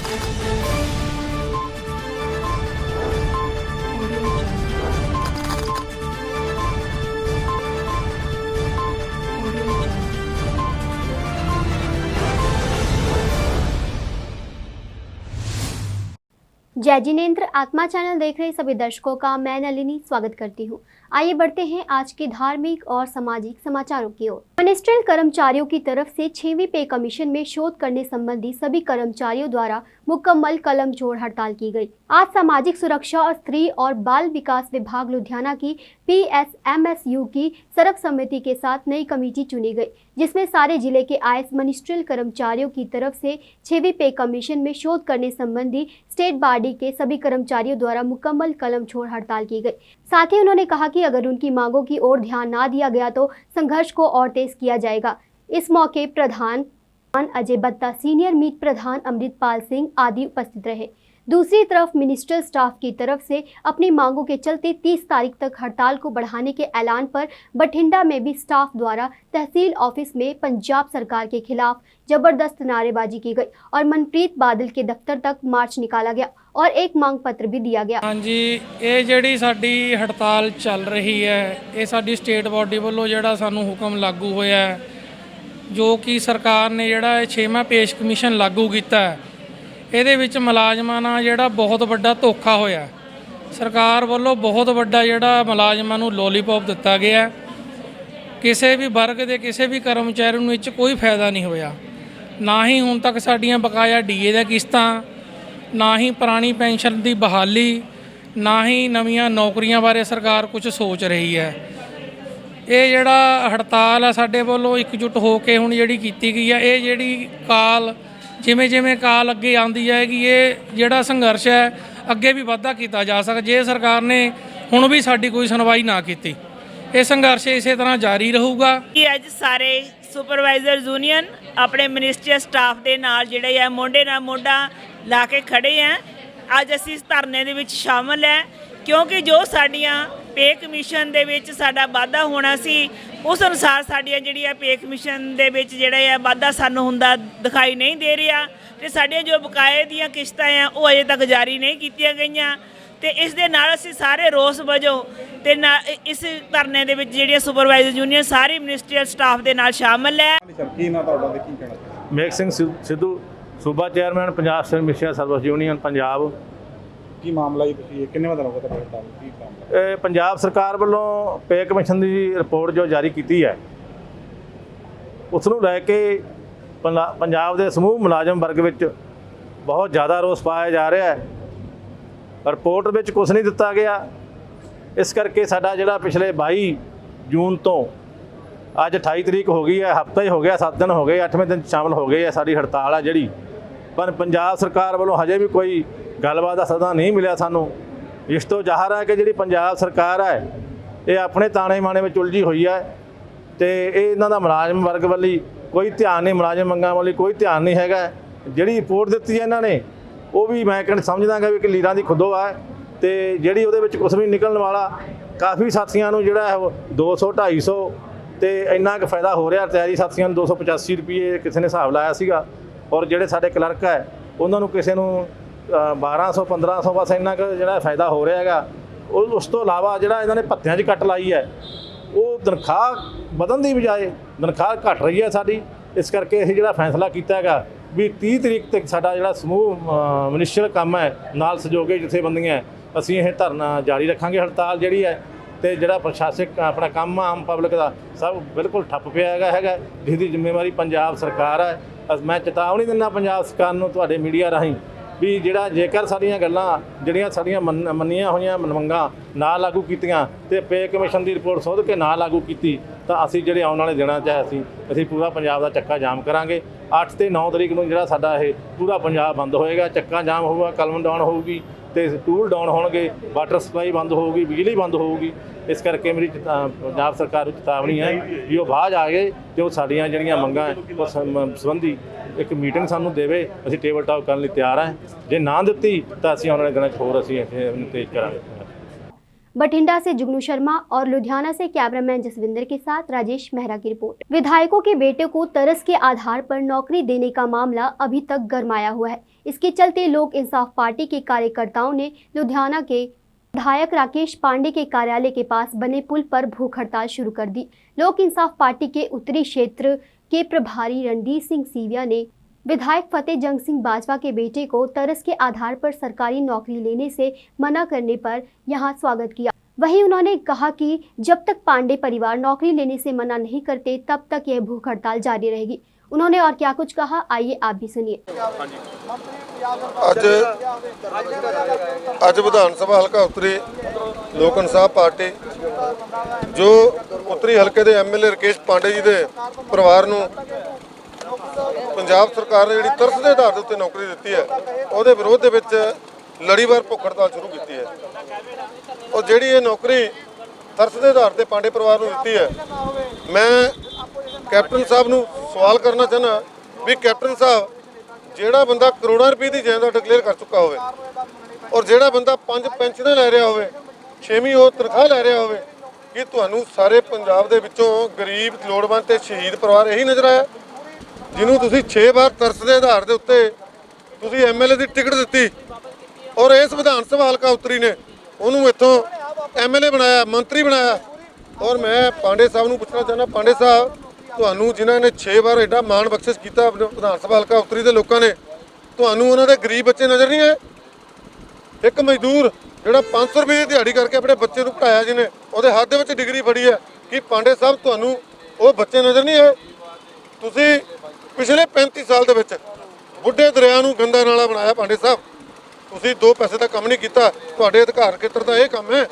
जय जिनेंद्र। आत्मा चैनल देख रहे सभी दर्शकों का मैं नलिनी स्वागत करती हूं। आइए बढ़ते हैं आज के धार्मिक और सामाजिक समाचारों की ओर। मिनिस्ट्रियल कर्मचारियों की तरफ से 6वीं पे कमीशन में शोध करने संबंधी सभी कर्मचारियों द्वारा मुकम्मल कलम जोड़ हड़ताल की गई। आज सामाजिक सुरक्षा और स्त्री और बाल विकास विभाग लुधियाना की PSMSU की सर्वसम्मति के साथ नई कमेटी चुनी गई, जिसमें सारे जिले के आए मिनिस्ट्रियल कर्मचारियों की तरफ से 6वीं पे कमीशन में शोध करने संबंधी स्टेट बॉडी के सभी कर्मचारियों द्वारा मुकम्मल कलम छोड़ हड़ताल की गई। साथ ही उन्होंने कहा कि अगर उनकी मांगों की ओर ध्यान ना दिया गया तो संघर्ष को और तेज किया जाएगा। इस मौके प्रधान अजय बत्ता, सीनियर मीट प्रधान अमृतपाल सिंह आदि उपस्थित रहे। दूसरी तरफ मिनिस्ट्रियल स्टाफ की तरफ से अपनी मांगों के चलते 30 तारीख तक हड़ताल को बढ़ाने के ऐलान पर बठिंडा में भी स्टाफ द्वारा तहसील ऑफिस में पंजाब सरकार के खिलाफ जबरदस्त नारेबाजी की गई और मनप्रीत बादल के दफ्तर तक मार्च निकाला गया और एक मांग पत्र भी दिया गया। हाँ जी, ये जिहड़ी साडी हड़ताल चल रही है, ये साडी स्टेट बॉडी वालों जिहड़ा सानू हुक्म लागू होया है, जो कि सरकार ने जिहड़ा 6वां पेश कमीशन लागू कीता है, ਇਹਦੇ ਵਿੱਚ ਮੁਲਾਜ਼ਮਾਂ ਨਾਲ ਜਿਹੜਾ ਬਹੁਤ ਵੱਡਾ ਧੋਖਾ ਹੋਇਆ। ਸਰਕਾਰ ਵੱਲੋਂ ਬਹੁਤ ਵੱਡਾ ਜਿਹੜਾ ਮੁਲਾਜ਼ਮਾਂ ਨੂੰ ਲੋਲੀਪੌਪ ਦਿੱਤਾ ਗਿਆ। ਕਿਸੇ ਵੀ ਵਰਗ ਦੇ ਕਿਸੇ ਵੀ ਕਰਮਚਾਰੀ ਨੂੰ ਇਹ 'ਚ ਕੋਈ ਫਾਇਦਾ ਨਹੀਂ ਹੋਇਆ। ਨਾ ਹੀ ਹੁਣ ਤੱਕ ਸਾਡੀਆਂ ਬਕਾਇਆ ਡੀਏ ਦੀਆਂ ਕਿਸ਼ਤਾਂ, ਨਾ ਹੀ ਪੁਰਾਣੀ ਪੈਨਸ਼ਨ ਦੀ ਬਹਾਲੀ, ਨਾ ਹੀ ਨਵੀਆਂ ਨੌਕਰੀਆਂ ਬਾਰੇ ਸਰਕਾਰ ਕੁਝ ਸੋਚ ਰਹੀ ਹੈ। ਇਹ ਜਿਹੜਾ ਹੜਤਾਲ ਆ ਸਾਡੇ ਵੱਲੋਂ ਇਕਜੁੱਟ ਹੋ ਕੇ ਹੁਣ ਜਿਹੜੀ ਕੀਤੀ ਗਈ ਆ, ਇਹ ਜਿਹੜੀ ਕਾਲ ਜਿਵੇਂ ਜਿਵੇਂ ਕਾਲ ਅੱਗੇ ਆਉਂਦੀ ਜਾਏਗੀ, ਇਹ ਜਿਹੜਾ ਸੰਘਰਸ਼ ਹੈ ਅੱਗੇ ਵੀ ਵਾਧਾ ਕੀਤਾ ਜਾ ਸਕਦਾ। ਜੇ ਸਰਕਾਰ ਨੇ ਹੁਣ ਵੀ ਸਾਡੀ ਕੋਈ ਸੁਣਵਾਈ ਨਾ ਕੀਤੀ, ਇਹ ਸੰਘਰਸ਼ ਇਸੇ ਤਰ੍ਹਾਂ ਜਾਰੀ ਰਹੂਗਾ। ਅੱਜ ਸਾਰੇ ਸੁਪਰਵਾਈਜ਼ਰ ਯੂਨੀਅਨ ਆਪਣੇ ਮਿਨਿਸਟਰੀ ਸਟਾਫ ਦੇ ਨਾਲ ਜਿਹੜੇ ਆ ਮੋਢੇ ਨਾਲ ਮੋਢਾ ਲਾ ਕੇ ਖੜੇ ਆ। ਅੱਜ ਅਸੀਂ ਇਸ ਧਰਨੇ ਦੇ ਵਿੱਚ ਸ਼ਾਮਲ ਹੈ ਕਿਉਂਕਿ ਜੋ ਸਾਡੀਆਂ पे कमीशन दे विच साडा वाधा होना सी, उस अनुसार साडियां जिहड़ियां पे कमीशन दे विच जिहड़ा है वाधा सानूं हुंदा दिखाई नहीं दे रहा ते साडियां जो बकाए दीयां किश्तां आ वो अजे तक जारी नहीं कीतियां गईयां ते इस दे नाल असीं सारे रोस वजों ते इस धरने दे विच जिहड़ियां सुपरवाइजर यूनियन सारी मिनिस्ट्रीयल स्टाफ दे नाल शामिल है। मेघ सिंह सिद्धू, सूबा chairman Punjab ministerial service union Punjab. ਕੀ ਮਾਮਲਾ ਜੀ, ਤੁਸੀਂ ਕਿੰਨੇ ਦਿਨ ਹੋ ਗਏ ਤੁਹਾਡੇ ਹੜਤਾਲ ਕੀ ਮਾਮਲਾ? ਪੰਜਾਬ ਸਰਕਾਰ ਵੱਲੋਂ ਪੇ ਕਮਿਸ਼ਨ ਦੀ ਰਿਪੋਰਟ ਜੋ ਜਾਰੀ ਕੀਤੀ ਹੈ, ਉਸ ਨੂੰ ਲੈ ਕੇ ਪੰਜਾਬ ਦੇ ਸਮੂਹ ਮੁਲਾਜ਼ਮ ਵਰਗ ਵਿੱਚ ਬਹੁਤ ਜ਼ਿਆਦਾ ਰੋਸ ਪਾਇਆ ਜਾ ਰਿਹਾ ਹੈ। ਰਿਪੋਰਟ ਵਿੱਚ ਕੁਝ ਨਹੀਂ ਦਿੱਤਾ ਗਿਆ। ਇਸ ਕਰਕੇ ਸਾਡਾ ਜਿਹੜਾ ਪਿਛਲੇ 22 ਜੂਨ ਤੋਂ ਅੱਜ 28 ਤਰੀਕ ਹੋ ਗਈ ਹੈ, ਹਫ਼ਤਾ ਹੀ ਹੋ ਗਿਆ, 7 ਦਿਨ ਹੋ ਗਏ, 8ਵੇਂ ਦਿਨ ਸ਼ਾਮਲ ਹੋ ਗਏ ਹੈ ਸਾਡੀ ਹੜਤਾਲ ਆ ਜਿਹੜੀ। ਪਰ ਪੰਜਾਬ ਸਰਕਾਰ ਵੱਲੋਂ ਹਜੇ ਵੀ ਕੋਈ ਗੱਲਬਾਤ ਦਾ ਸੱਦਾ ਨਹੀਂ ਮਿਲਿਆ ਸਾਨੂੰ। ਇਸ ਤੋਂ ਜ਼ਾਹਰ ਹੈ ਕਿ ਜਿਹੜੀ ਪੰਜਾਬ ਸਰਕਾਰ ਹੈ ਇਹ ਆਪਣੇ ਤਾਣੇ ਮਾਣੇ ਵਿੱਚ ਉਲਝੀ ਹੋਈ ਹੈ ਤੇ ਇਹ ਇਹਨਾਂ ਦਾ ਮੁਲਾਜ਼ਮ ਵਰਗ ਵੱਲੀ ਕੋਈ ਧਿਆਨ ਨਹੀਂ, ਮੁਲਾਜ਼ਮ ਮੰਗਾਂ ਵੱਲੀ ਕੋਈ ਧਿਆਨ ਨਹੀਂ ਹੈਗਾ। ਜਿਹੜੀ ਰਿਪੋਰਟ ਦਿੱਤੀ ਹੈ ਇਹਨਾਂ ਨੇ ਉਹ ਵੀ ਮੈਂ ਸਮਝਦਾਗਾ ਵੀ ਕਿ ਲੀਰਾਂ ਦੀ ਖੁੱਦੋ ਹੈ ਤੇ ਜਿਹੜੀ ਉਹਦੇ ਵਿੱਚ ਕੁਛ ਵੀ ਨਿਕਲਣ ਵਾਲਾ। ਕਾਫੀ ਸਾਥੀਆਂ ਨੂੰ ਜਿਹੜਾ ਹੈ 200 250 ਤੇ ਇੰਨਾ ਕੁ ਫਾਇਦਾ ਹੋ ਰਿਹਾ। ਤਿਆਰੀ ਸਾਥੀਆਂ ਨੂੰ 285 ਰੁਪਏ ਕਿਸੇ ਨੇ ਹਿਸਾਬ ਲਾਇਆ ਸੀਗਾ ਔਰ ਜਿਹੜੇ ਸਾਡੇ ਕਲਰਕ ਹੈ ਉਹਨਾਂ ਨੂੰ ਕਿਸੇ ਨੂੰ 1200 1500 ਬਸ ਇੰਨਾ ਕੁ ਜਿਹੜਾ ਫਾਇਦਾ ਹੋ ਰਿਹਾ ਹੈਗਾ। ਉਸ ਤੋਂ ਇਲਾਵਾ ਜਿਹੜਾ ਇਹਨਾਂ ਨੇ ਭੱਤਿਆਂ 'ਚ ਕੱਟ ਲਾਈ ਹੈ, ਉਹ ਤਨਖਾਹ ਵਧਣ ਦੀ ਬਜਾਏ ਤਨਖਾਹ ਘਟ ਰਹੀ ਹੈ ਸਾਡੀ। ਇਸ ਕਰਕੇ ਅਸੀਂ ਜਿਹੜਾ ਫੈਸਲਾ ਕੀਤਾ ਹੈਗਾ ਵੀ 30 ਤਰੀਕ ਤੱਕ ਸਾਡਾ ਜਿਹੜਾ ਸਮੂਹ ਮਿਨਿਸਟਰੀਅਲ ਕੰਮ ਹੈ ਨਾਲ ਸਹਿਯੋਗੀ ਜਥੇਬੰਦੀਆਂ ਅਸੀਂ ਇਹ ਧਰਨਾ ਜਾਰੀ ਰੱਖਾਂਗੇ। ਹੜਤਾਲ ਜਿਹੜੀ ਹੈ ਤੇ ਜਿਹੜਾ ਪ੍ਰਸ਼ਾਸਕ ਆਪਣਾ ਕੰਮ ਆਮ ਪਬਲਿਕ ਦਾ ਸਭ ਬਿਲਕੁਲ ਠੱਪ ਪਿਆ ਹੈਗਾ ਜਿਸ ਦੀ ਜ਼ਿੰਮੇਵਾਰੀ ਪੰਜਾਬ ਸਰਕਾਰ ਹੈ। ਮੈਂ ਚੇਤਾਵਨੀ ਦਿੰਦਾ ਪੰਜਾਬ ਸਰਕਾਰ ਨੂੰ ਤੁਹਾਡੇ ਮੀਡੀਆ ਰਾਹੀਂ ਵੀ ਜਿਹੜਾ ਜੇਕਰ ਸਾਡੀਆਂ ਗੱਲਾਂ ਜਿਹੜੀਆਂ ਸਾਡੀਆਂ ਮੰਨੀਆਂ ਹੋਈਆਂ ਮੰਗਾਂ ਨਾ ਲਾਗੂ ਕੀਤੀਆਂ ਤੇ ਪੇ ਕਮਿਸ਼ਨ ਦੀ ਰਿਪੋਰਟ ਸੋਧ ਕੇ ਨਾ ਲਾਗੂ ਕੀਤੀ ਤਾਂ ਅਸੀਂ ਜਿਹੜੇ ਆਉਣ ਵਾਲੇ ਦਿਨਾਂ 'ਚ ਅਸੀਂ ਪੂਰਾ ਪੰਜਾਬ ਦਾ ਚੱਕਾ ਜਾਮ ਕਰਾਂਗੇ। 8 ਤੇ 9 ਤਰੀਕ ਨੂੰ ਜਿਹੜਾ ਸਾਡਾ ਇਹ ਪੂਰਾ ਪੰਜਾਬ ਬੰਦ ਹੋਏਗਾ, ਚੱਕਾ ਜਾਮ ਹੋਊਗਾ, ਕਲਮ ਡਾਊਨ ਹੋਊਗੀ ਤੇ ਟੂਲ ਡਾਊਨ ਹੋਣਗੇ, ਵਾਟਰ ਸਪਲਾਈ ਬੰਦ ਹੋਊਗੀ, ਬਿਜਲੀ ਬੰਦ ਹੋਊਗੀ। ਇਸ ਕਰਕੇ ਮੇਰੀ ਪੰਜਾਬ ਸਰਕਾਰ ਨੂੰ ਚੇਤਾਵਨੀ ਹੈ ਵੀ ਉਹ ਬਾਅਦ ਆ ਗਏ ਤੇ ਉਹ ਸਾਡੀਆਂ ਜਿਹੜੀਆਂ ਮੰਗਾਂ ਉਸ ਸੰਬੰਧੀ ਇੱਕ ਮੀਟਿੰਗ ਸਾਨੂੰ ਦੇਵੇ। ਅਸੀਂ ਟੇਬਲ ਟਾਕ ਕਰਨ ਲਈ ਤਿਆਰ ਹਾਂ। ਜੇ ਨਾ ਦਿੱਤੀ ਤਾਂ ਅਸੀਂ ਆਉਣ ਵਾਲੇ ਦਿਨਾਂ 'ਚ ਹੋਰ ਅਸੀਂ ਤੇਜ਼ ਕਰਾਂਗੇ। बठिंडा से जुगनू शर्मा और लुधियाना से कैमरामैन जसविंदर के साथ राजेश मेहरा की रिपोर्ट। विधायकों के बेटे को तरस के आधार पर नौकरी देने का मामला अभी तक गरमाया हुआ है। इसके चलते लोक इंसाफ पार्टी के कार्यकर्ताओं ने लुधियाना के विधायक राकेश पांडे के कार्यालय के पास बने पुल पर भूख हड़ताल शुरू कर दी। लोक इंसाफ पार्टी के उत्तरी क्षेत्र के प्रभारी रणदीप सिंह सीविया ने विधायक फतेह जंग सिंह बाजवा के बेटे को तरस के आधार पर सरकारी नौकरी लेने से मना करने पर यहां स्वागत किया। वहीं उन्होंने कहा कि जब तक पांडे परिवार नौकरी लेने से मना नहीं करते तब तक यह भूख हड़ताल जारी रहेगी। उन्होंने और क्या कुछ कहा, आइए आप भी सुनिए। ਅੱਜ ਵਿਧਾਨ ਸਭਾ ਹਲਕਾ ਉੱਤਰੀ ਲੋਕ ਇਨਸਾਫ ਪਾਰਟੀ ਜੋ ਉੱਤਰੀ ਹਲਕੇ ਦੇ ਐਮਐਲਏ ਰਕੇਸ਼ ਪਾਂਡੇ ਜੀ ਦੇ ਪਰਿਵਾਰ ਨੂੰ ਪੰਜਾਬ ਸਰਕਾਰ ਨੇ ਜਿਹੜੀ ਤਰਸ ਦੇ ਆਧਾਰ ਦੇ ਉੱਤੇ ਨੌਕਰੀ ਦਿੱਤੀ ਹੈ ਉਹਦੇ ਵਿਰੋਧ ਦੇ ਵਿੱਚ ਲੜੀਵਾਰ ਭੁੱਖ ਹੜਤਾਲ ਸ਼ੁਰੂ ਕੀਤੀ ਹੈ। ਉਹ ਜਿਹੜੀ ਇਹ ਨੌਕਰੀ ਤਰਸ ਦੇ ਆਧਾਰ ਤੇ ਪਾਂਡੇ ਪਰਿਵਾਰ ਨੂੰ ਦਿੱਤੀ ਹੈ, ਮੈਂ ਕੈਪਟਨ ਸਾਹਿਬ ਨੂੰ ਸਵਾਲ ਕਰਨਾ ਚਾਹੁੰਦਾ ਵੀ ਕੈਪਟਨ ਸਾਹਿਬ, ਜਿਹੜਾ ਬੰਦਾ ਕਰੋੜਾਂ ਰੁਪਏ ਦੀ ਜਾਇਦਾਦ ਡਿਕਲੇਅਰ ਕਰ ਚੁੱਕਾ ਹੋਵੇ ਔਰ ਜਿਹੜਾ ਬੰਦਾ 5 ਪੈਨਸ਼ਨਾਂ ਲੈ ਰਿਹਾ ਹੋਵੇ, 6ਵੀਂ ਉਹ ਤਨਖਾਹ ਲੈ ਰਿਹਾ ਹੋਵੇ, ਕਿ ਤੁਹਾਨੂੰ ਸਾਰੇ ਪੰਜਾਬ ਦੇ ਵਿੱਚੋਂ ਗਰੀਬ, ਲੋੜਵੰਦ ਤੇ ਸ਼ਹੀਦ ਪਰਿਵਾਰ ਇਹੀ ਨਜ਼ਰ ਆਇਆ ਜਿਹਨੂੰ ਤੁਸੀਂ 6 ਵਾਰ ਤਰਸ ਦੇ ਆਧਾਰ ਦੇ ਉੱਤੇ ਤੁਸੀਂ ਐਮਐਲਏ ਦੀ ਟਿਕਟ ਦਿੱਤੀ ਔਰ ਇਸ ਵਿਧਾਨ ਸਭਾ ਹਲਕਾ ਉੱਤਰੀ ਨੇ ਉਹਨੂੰ ਇੱਥੋਂ ਐਮਐਲਏ ਬਣਾਇਆ, ਮੰਤਰੀ ਬਣਾਇਆ। ਔਰ ਮੈਂ ਪਾਂਡੇ ਸਾਹਿਬ ਨੂੰ ਪੁੱਛਣਾ ਚਾਹੁੰਦਾ, ਪਾਂਡੇ ਸਾਹਿਬ, ਤੁਹਾਨੂੰ ਜਿਨ੍ਹਾਂ ਨੇ 6 ਵਾਰ ਐਡਾ ਮਾਣ ਬਖਸ਼ਿਸ਼ ਕੀਤਾ ਵਿਧਾਨ ਸਭਾ ਹਲਕਾ ਉੱਤਰੀ ਦੇ ਲੋਕਾਂ ਨੇ, ਤੁਹਾਨੂੰ ਉਹਨਾਂ ਦੇ ਗਰੀਬ ਬੱਚੇ ਨਜ਼ਰ ਨਹੀਂ ਆਏ? ਇੱਕ ਮਜ਼ਦੂਰ ਜਿਹੜਾ 500 ਰੁਪਏ ਦੀ ਦਿਹਾੜੀ ਕਰਕੇ ਆਪਣੇ ਬੱਚੇ ਨੂੰ ਪੜਾਇਆ, ਜਿਹਨੇ ਉਹਦੇ ਹੱਥ ਦੇ ਵਿੱਚ ਡਿਗਰੀ ਫੜੀ ਹੈ, ਕਿ ਪਾਂਡੇ ਸਾਹਿਬ ਤੁਹਾਨੂੰ ਉਹ ਬੱਚੇ ਨਜ਼ਰ ਨਹੀਂ ਆਏ? ਤੁਸੀਂ ਪਿਛਲੇ 35 ਸਾਲ ਦੇ ਵਿੱਚ ਬੁੱਢੇ ਦਰਿਆ ਨੂੰ ਗੰਦਾ ਨਾਲਾ ਬਣਾਇਆ ਪਾਂਡੇ ਸਾਹਿਬ। ਤੁਸੀਂ 2 ਪੈਸੇ ਦਾ ਕੰਮ ਨਹੀਂ ਕੀਤਾ। ਤੁਹਾਡੇ ਅਧਿਕਾਰ ਖੇਤਰ ਦਾ ਇਹ ਕੰਮ ਹੈ,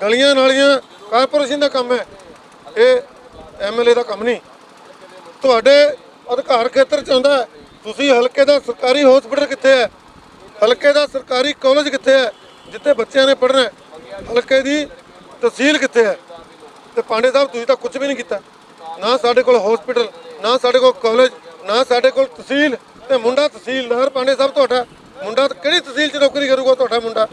ਗਲੀਆਂ ਨਾਲੀਆਂ ਕਾਰਪੋਰੇਸ਼ਨ ਦਾ ਕੰਮ ਹੈ, ਇਹ ਐਮਐਲਏ ਦਾ ਕੰਮ ਨਹੀਂ। ਤੁਹਾਡੇ ਅਧਿਕਾਰ ਖੇਤਰ 'ਚ ਆਉਂਦਾ, ਤੁਸੀਂ ਹਲਕੇ ਦਾ ਸਰਕਾਰੀ ਹਸਪੀਟਲ ਕਿੱਥੇ ਹੈ, ਹਲਕੇ ਦਾ ਸਰਕਾਰੀ ਕਾਲਜ ਕਿੱਥੇ ਹੈ ਜਿੱਥੇ ਬੱਚਿਆਂ ਨੇ ਪੜ੍ਹਨਾ, ਹਲਕੇ ਦੀ ਤਹਿਸੀਲ ਕਿੱਥੇ ਹੈ? ਤੇ ਪਾਂਡੇ ਸਾਹਿਬ ਤੁਸੀਂ ਤਾਂ ਕੁਝ ਵੀ ਨਹੀਂ ਕੀਤਾ। ਨਾ ਸਾਡੇ ਕੋਲ ਹਸਪੀਟਲ, ਨਾ ਸਾਡੇ ਕੋਲ ਕਾਲਜ, ਨਾ ਸਾਡੇ ਕੋਲ ਤਹਿਸੀਲ, ਤੇ ਮੁੰਡਾ ਤਹਿਸੀਲਦਾਰ ਪਾਂਡੇ ਸਾਹਿਬ ਤੁਹਾਡਾ ਮੁੰਡਾ ਕਿਹੜੀ ਤਹਿਸੀਲ 'ਚ ਨੌਕਰੀ ਕਰੂਗਾ ਤੁਹਾਡਾ ਮੁੰਡਾ?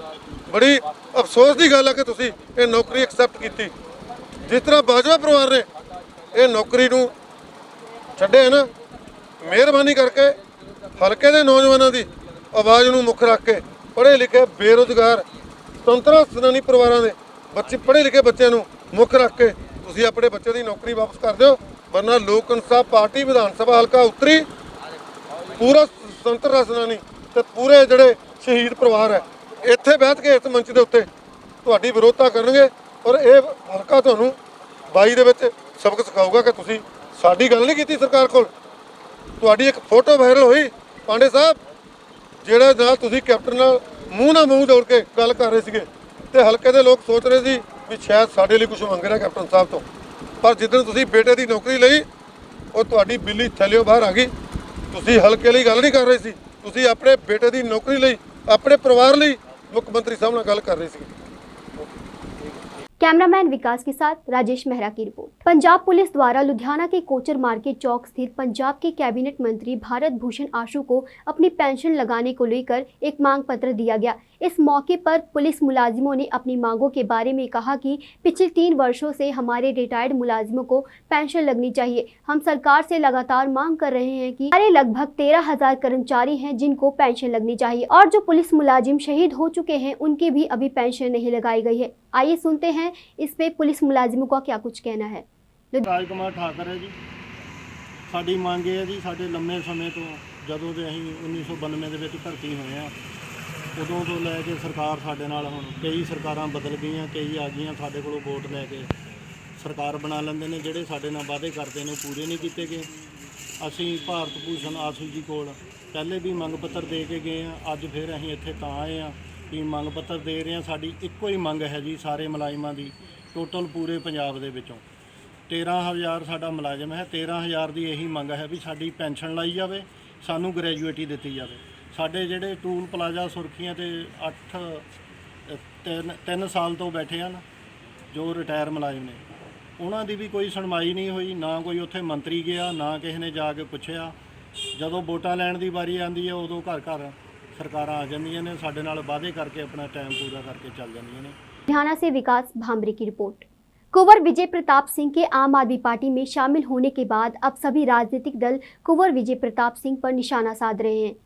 ਬੜੀ ਅਫਸੋਸ ਦੀ ਗੱਲ ਹੈ ਕਿ ਤੁਸੀਂ ਇਹ ਨੌਕਰੀ ਐਕਸੈਪਟ ਕੀਤੀ। ਜਿਸ ਤਰ੍ਹਾਂ ਬਾਜਵਾ ਪਰਿਵਾਰ ਨੇ ਇਹ ਨੌਕਰੀ ਨੂੰ ਛੱਡਿਆ ਨਾ, ਮਿਹਰਬਾਨੀ ਕਰਕੇ ਹਲਕੇ ਦੇ ਨੌਜਵਾਨਾਂ ਦੀ ਆਵਾਜ਼ ਨੂੰ ਮੁੱਖ ਰੱਖ ਕੇ ਪੜ੍ਹੇ ਲਿਖੇ ਬੇਰੁਜ਼ਗਾਰ ਸੁਤੰਤਰ ਸੈਨਾਨੀ ਪਰਿਵਾਰਾਂ ਦੇ ਬੱਚੇ, ਪੜ੍ਹੇ ਲਿਖੇ ਬੱਚਿਆਂ ਨੂੰ ਮੁੱਖ ਰੱਖ ਕੇ ਤੁਸੀਂ ਆਪਣੇ ਬੱਚੇ ਦੀ ਨੌਕਰੀ ਵਾਪਸ ਕਰ ਦਿਓ, ਵਰਨਾ ਲੋਕ ਇਨਸਾਫ ਪਾਰਟੀ ਵਿਧਾਨ ਸਭਾ ਹਲਕਾ ਉੱਤਰੀ ਪੂਰਾ ਸੁਤੰਤਰ ਸੈਨਾਨੀ ਤੇ ਪੂਰੇ ਜਿਹੜੇ ਸ਼ਹੀਦ ਪਰਿਵਾਰ ਹੈ ਇੱਥੇ ਬੈਠ ਕੇ ਇਸ ਮੰਚ ਦੇ ਉੱਤੇ ਤੁਹਾਡੀ ਵਿਰੋਧਤਾ ਕਰਨਗੇ ਔਰ ਇਹ ਹਲਕਾ ਤੁਹਾਨੂੰ 22 ਦੇ ਵਿੱਚ ਸਬਕ ਸਿਖਾਊਗਾ ਕਿ ਤੁਸੀਂ ਸਾਡੀ ਗੱਲ ਨਹੀਂ ਕੀਤੀ ਸਰਕਾਰ ਕੋਲ। ਤੁਹਾਡੀ ਇੱਕ ਫੋਟੋ ਵਾਇਰਲ ਹੋਈ ਪਾਂਡੇ ਸਾਹਿਬ, ਜਿਹੜੇ ਨਾਲ ਤੁਸੀਂ ਕੈਪਟਨ ਨਾਲ ਮੂੰਹ ਜੋੜ ਕੇ ਗੱਲ ਕਰ ਰਹੇ ਸੀਗੇ ਤੇ ਹਲਕੇ ਦੇ ਲੋਕ ਸੋਚ ਰਹੇ ਸੀ ਵੀ ਸ਼ਾਇਦ ਸਾਡੇ ਲਈ ਕੁਝ ਮੰਗ ਰਿਹਾ ਕੈਪਟਨ ਸਾਹਿਬ ਤੋਂ, ਪਰ ਜਿੱਦਣ ਤੁਸੀਂ ਬੇਟੇ ਦੀ ਨੌਕਰੀ ਲਈ ਉਹ ਤੁਹਾਡੀ ਬਿੱਲੀ ਥੱਲਿਓਂ ਬਾਹਰ ਆ ਗਈ। ਤੁਸੀਂ ਹਲਕੇ ਲਈ ਗੱਲ ਨਹੀਂ ਕਰ ਰਹੇ ਸੀ, ਤੁਸੀਂ ਆਪਣੇ ਬੇਟੇ ਦੀ ਨੌਕਰੀ ਲਈ, ਆਪਣੇ ਪਰਿਵਾਰ ਲਈ ਮੁੱਖ ਮੰਤਰੀ ਸਾਹਿਬ ਨਾਲ ਗੱਲ ਕਰ ਰਹੇ ਸੀ। कैमरामैन विकास के साथ राजेश मेहरा की रिपोर्ट। पंजाब पुलिस द्वारा लुधियाना के कोचर मार्केट चौक स्थित पंजाब के कैबिनेट मंत्री भारत भूषण आशु को अपनी पेंशन लगाने को लेकर एक मांग पत्र दिया गया। इस मौके पर पुलिस मुलाजिमों ने अपनी मांगों के बारे में कहा कि पिछले 3 वर्षों से हमारे रिटायर्ड मुलाजिमों को पेंशन लगनी चाहिए। हम सरकार से लगातार मांग कर रहे हैं कि हमारे लगभग 13,000 कर्मचारी हैं जिनको पेंशन लगनी चाहिए और जो पुलिस मुलाजिम शहीद हो चुके हैं उनकी भी अभी पेंशन नहीं लगाई गई है। आइए सुनते हैं इस पे पुलिस मुलाजिमों का क्या कुछ कहना है। ਰਾਜਕੁਮਾਰ ਠਾਕਰ ਹੈ ਜੀ। ਸਾਡੀ ਮੰਗ ਇਹ ਹੈ ਜੀ, ਸਾਡੇ ਲੰਮੇ ਸਮੇਂ ਤੋਂ ਜਦੋਂ ਦੇ ਅਸੀਂ 1992 ਦੇ ਵਿੱਚ ਭਰਤੀ ਹੋਏ ਆ, ਉਦੋਂ ਤੋਂ ਲੈ ਕੇ ਸਰਕਾਰ ਸਾਡੇ ਨਾਲ, ਹੁਣ ਕਈ ਸਰਕਾਰਾਂ ਬਦਲ ਗਈਆਂ, ਕਈ ਆ ਗਈਆਂ, ਸਾਡੇ ਕੋਲੋਂ ਵੋਟ ਲੈ ਕੇ ਸਰਕਾਰ ਬਣਾ ਲੈਂਦੇ ਨੇ, ਜਿਹੜੇ ਸਾਡੇ ਨਾਲ ਵਾਅਦੇ ਕਰਦੇ ਨੇ ਪੂਰੇ ਨਹੀਂ ਕੀਤੇ ਗਏ। ਅਸੀਂ ਭਾਰਤ ਭੂਸ਼ਣ ਆਸ਼ੂ ਜੀ ਕੋਲ ਪਹਿਲੇ ਵੀ ਮੰਗ ਪੱਤਰ ਦੇ ਕੇ ਗਏ ਆ, ਅੱਜ ਫਿਰ ਅਸੀਂ ਇੱਥੇ ਤਾਂ ਆਏ ਆ ਵੀ ਮੰਗ ਪੱਤਰ ਦੇ ਰਹੇ ਹਾਂ। ਸਾਡੀ ਇੱਕੋ ਹੀ ਮੰਗ ਹੈ ਜੀ ਸਾਰੇ ਮੁਲਾਜ਼ਮਾਂ ਦੀ, ਟੋਟਲ ਪੂਰੇ ਪੰਜਾਬ ਦੇ ਵਿੱਚੋਂ 13,000 ਸਾਡਾ ਮੁਲਾਜ਼ਮ ਹੈ। 13,000 ਦੀ ਇਹੀ ਮੰਗ ਹੈ ਵੀ ਸਾਡੀ ਪੈਨਸ਼ਨ ਲਾਈ ਜਾਵੇ, ਸਾਨੂੰ ਗ੍ਰੈਜੂਏਟੀ ਦਿੱਤੀ ਜਾਵੇ। ਸਾਡੇ ਜਿਹੜੇ ਟੂਲ ਪਲਾਜ਼ਾ ਸੁਰਖੀਆਂ ਤੇ 3 ਸਾਲ ਤੋਂ ਬੈਠੇ ਹਨ ਜੋ ਰਿਟਾਇਰ ਮੁਲਾਜ਼ਮ ਨੇ, ਉਹਨਾਂ ਦੀ ਵੀ ਕੋਈ ਸੁਣਵਾਈ ਨਹੀਂ ਹੋਈ, ਨਾ ਕੋਈ ਉੱਥੇ ਮੰਤਰੀ ਗਿਆ, ਨਾ ਕਿਸੇ ਨੇ ਜਾ ਕੇ ਪੁੱਛਿਆ। ਜਦੋਂ ਵੋਟਾਂ ਲੈਣ ਦੀ ਵਾਰੀ ਆਉਂਦੀ ਹੈ ਉਦੋਂ ਘਰ ਘਰ ਸਰਕਾਰਾਂ ਆ ਜਾਂਦੀਆਂ ਨੇ, ਸਾਡੇ ਨਾਲ ਵਾਅਦੇ ਕਰਕੇ ਆਪਣਾ ਟਾਈਮ ਪੂਰਾ ਕਰਕੇ ਚੱਲ ਜਾਂਦੀਆਂ ਨੇ। लुधियाना से विकास भांबरे की रिपोर्ट। कुंवर विजय प्रताप सिंह के आम आदमी पार्टी में शामिल होने के बाद अब सभी राजनीतिक दल कुंवर विजय प्रताप सिंह पर निशाना साध रहे हैं।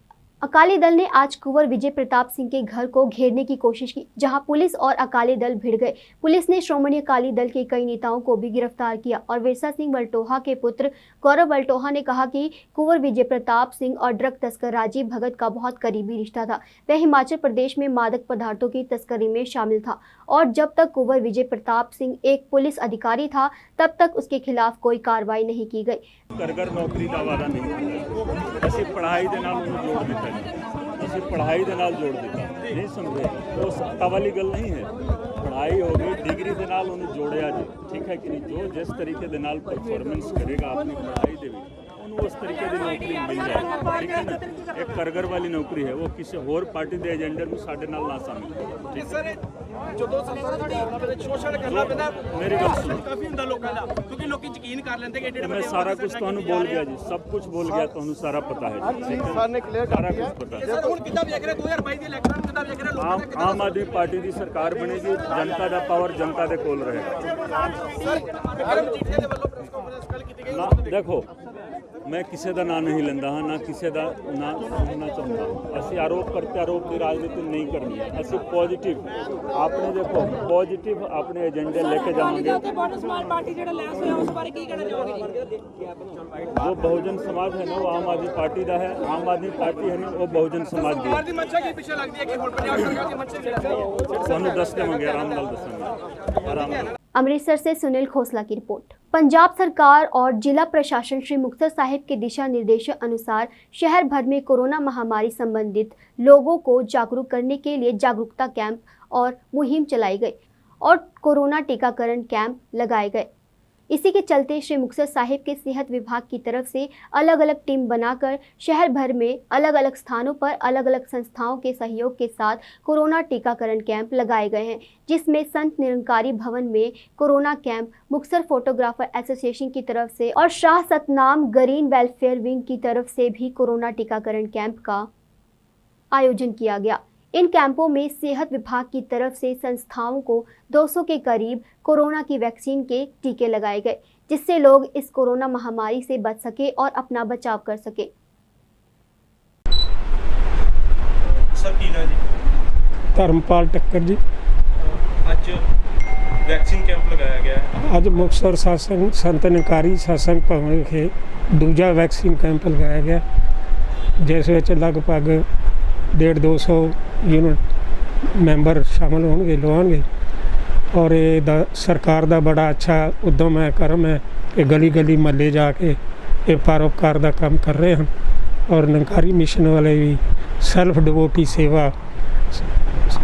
अकाली दल ने आज कुंवर विजय प्रताप सिंह के घर को घेरने की कोशिश की, जहां पुलिस और अकाली दल भिड़ गए। पुलिस ने श्रोमणी अकाली दल के कई नेताओं को भी गिरफ्तार किया और विरसा सिंह वल्टोहा के पुत्र गौरव वल्टोहा ने कहा कि कुंवर विजय प्रताप सिंह और ड्रग तस्कर राजीव भगत का बहुत करीबी रिश्ता था। वह हिमाचल प्रदेश में मादक पदार्थों की तस्करी में शामिल था और जब तक कुंवर विजय प्रताप सिंह एक पुलिस अधिकारी था तब तक उसके खिलाफ कोई कार्रवाई नहीं की गई। करगर नौकरी ਦਾ ਵਾਅਦਾ ਨਹੀਂ ਕੀਤਾ। ਅਸੀਂ ਪੜ੍ਹਾਈ ਦੇ ਨਾਲ ਉਹਨੂੰ ਜੋੜ ਦਿੱਤਾ ਜੀ। ਅਸੀਂ ਪੜ੍ਹਾਈ ਦੇ ਨਾਲ ਜੋੜ ਦਿੱਤਾ, ਨਹੀਂ ਸਮਝੇ ਉਹ ਸੱਤਾ ਵਾਲੀ ਗੱਲ ਨਹੀਂ ਹੈ। ਪੜ੍ਹਾਈ ਹੋ ਗਈ, ਡਿਗਰੀ ਦੇ ਨਾਲ ਉਹਨੂੰ ਜੋੜਿਆ ਜੀ, ਠੀਕ ਹੈ ਕਿ ਨਹੀਂ। ਜੋ ਜਿਸ ਤਰੀਕੇ ਦੇ ਨਾਲ ਪਰਫਾਰਮੈਂਸ ਕਰੇਗਾ ਆਪਣੀ ਪੜ੍ਹਾਈ ਦੇ ਵਿੱਚ ਉਹਨੂੰ ਉਸ ਤਰੀਕੇ ਦੀ ਨੌਕਰੀ ਮਿਲ ਜਾਏਗੀ, ਠੀਕ ਹੈ ਨਾ। ਇੱਕ ਕਰਗਰ ਵਾਲੀ ਨੌਕਰੀ ਹੈ, ਉਹ ਕਿਸੇ ਹੋਰ ਪਾਰਟੀ ਦੇ ਏਜੰਡੇ ਨੂੰ ਸਾਡੇ ਨਾਲ ਨਾ ਸ਼ਾਮਿਲ ਕਰੋ, ਠੀਕ ਹੈ। ਜਦੋਂ ਤੁਹਾਡੀ ਸੋਸ਼ਲ ਕਰਨਾ ਪੈਂਦਾ ਮੇਰੀ ਗੱਲ ਸੁਣੋ, ਕਾਫੀ ਹੁੰਦਾ ਲੋਕਾਂ ਦਾ, ਕਿਉਂਕਿ ਲੋਕੀ ਯਕੀਨ ਕਰ ਲੈਂਦੇ ਕਿ ਏਡੇ मैं सारा कुछ ਤੁਹਾਨੂੰ बोल गया जी, सब कुछ बोल गया, ਤੁਹਾਨੂੰ ਸਾਰਾ ਪਤਾ ਹੈ ਜੀ, ਸਰ ਨੇ ਕਲੀਅਰ ਸਾਰਾ ਕੁਝ ਪਤਾ ਹੈ। ਸਰ ਹੁਣ ਕਿੱਦਾਂ ਵੇਖ ਰਹੇ 2022 ਦੀ ਇਲੈਕਸ਼ਨ ਨੂੰ ਕਿੱਦਾਂ ਵੇਖ ਰਹੇ ਲੋਕਾਂ ਨੇ ਆਮ ਆਦਮੀ ਪਾਰਟੀ ਦੀ ਸਰਕਾਰ ਬਣੇਗੀ, ਜਨਤਾ ਦਾ ਪਾਵਰ ਜਨਤਾ ਦੇ ਕੋਲ ਰਹੇਗਾ। ਵਿਕਰਮ ਜੀਠੇ ਦੇ ਵੱਲੋਂ ਪ੍ਰੈਸ ਕਾਨਫਰੰਸ ਕੱਲ ਕੀਤੀ ਗਈ। ਨਾ ਦੇਖੋ, ਮੈਂ ਕਿਸੇ ਦਾ ਨਾਂ ਨਹੀਂ ਲੈਂਦਾ ਹਾਂ, ਨਾ ਕਿਸੇ ਦਾ ਨਾਂ ਸੁਣਨਾ ਚਾਹੁੰਦਾ ਹਾਂ। ਅਸੀਂ ਆਰੋਪ ਪ੍ਰत्यारोप ਦੀ ਰਾਜਨੀਤੀ ਨਹੀਂ ਕਰਨੀ ਹੈ। ਅਸੀਂ ਪੋਜ਼ਿਟਿਵ ਆਪਣੇ ਦੇਖੋ ਪੋਜ਼ਿਟਿਵ ਆਪਣੇ ਏਜੰਡੇ ਲੈ ਕੇ ਜਾਵਾਂਗੇ। ਪਾਰਟੀ ਜਿਹੜਾ ਲੈਸ ਹੋਇਆ ਉਸ ਬਾਰੇ ਕੀ ਕਹਿਣਾ ਚਾਹੋਗੇ ਜੀ? ਜੋ ਬਹੁਜਨ ਸਮਾਜ ਹੈ ਨਾ ਉਹ ਆਮ ਆਦਮੀ ਪਾਰਟੀ ਦਾ ਹੈ, ਆਮ ਆਦਮੀ ਪਾਰਟੀ ਹੈ ਨਾ ਉਹ ਬਹੁਜਨ ਸਮਾਜ ਦੀ ਹੈ। ਦੀ ਮਨਸ਼ਾ ਕੀ ਪਿੱਛੇ ਲੱਗਦੀ ਹੈ ਕਿ ਹੁਣ ਪੰਜਾਬ ਸਰਕਾਰ ਦੀ ਮਨਸ਼ਾ ਕੀ ਹੈ? ਤੁਹਾਨੂੰ ਦੱਸ ਦੇਵਾਂਗੇ, ਆਰਾਮ ਨਾਲ ਦੱਸਾਂਗੇ, ਆਰਾਮ ਨਾਲ। अमृतसर से सुनील खोसला की रिपोर्ट। पंजाब सरकार और जिला प्रशासन श्री मुक्तसर साहिब के दिशा निर्देशों अनुसार शहर भर में कोरोना महामारी संबंधित लोगों को जागरूक करने के लिए जागरूकता कैंप और मुहिम चलाई गई और कोरोना टीकाकरण कैंप लगाए गए। इसी के चलते श्री मुक्तसर साहिब के सेहत विभाग की तरफ से अलग अलग टीम बनाकर शहर भर में अलग अलग स्थानों पर अलग अलग संस्थाओं के सहयोग के साथ कोरोना टीकाकरण कैंप लगाए गए हैं, जिसमें संत निरंकारी भवन में corona camp, Muktsar photographer association की तरफ से और Shah Satnam green welfare wing की तरफ से भी कोरोना टीकाकरण कैंप का आयोजन किया गया। इन कैंपों में सेहत विभाग की तरफ से संस्थाओं को 200 के करीब कोरोना की वैक्सीन के टीके लगाए गए, जिससे लोग इस कोरोना महामारी से बच सके और अपना बचाव कर सके। ਸਰ ਕੀ ਨਾ ਜੀ? ਧਰਮਪਾਲ ਟੱਕਰ ਜੀ। ਅੱਜ ਵੈਕਸੀਨ ਕੈਂਪ ਲਗਾਇਆ ਗਿਆ ਹੈ। ਅੱਜ ਮੁਕਤਸਰ ਸਾਸਨ ਸੰਤ ਨਿਰੰਕਾਰੀ ਸਤਸੰਗ ਭਵਨ ਵਿਖੇ ਦੂਜਾ ਵੈਕਸੀਨ ਕੈਂਪ ਲਗਾਇਆ ਗਿਆ, ਜਿਸ ਵਿੱਚ ਲਗਭਗ 150-200 ਯੂਨਿਟ ਮੈਂਬਰ ਸ਼ਾਮਲ ਹੋਣਗੇ, ਲਵਾਉਣਗੇ। ਔਰ ਇਹ ਸਰਕਾਰ ਦਾ ਬੜਾ ਅੱਛਾ ਉਦਮ ਹੈ, ਕਰਮ ਹੈ ਕਿ ਗਲੀ ਗਲੀ ਮਹੱਲੇ ਜਾ ਕੇ ਇਹ ਪਰਉਪਕਾਰ ਦਾ ਕੰਮ ਕਰ ਰਹੇ ਹਨ। ਔਰ ਨਿਰੰਕਾਰੀ ਮਿਸ਼ਨ ਵਾਲੇ ਵੀ ਸੈਲਫ ਡਿਵੋਟੀ ਸੇਵਾ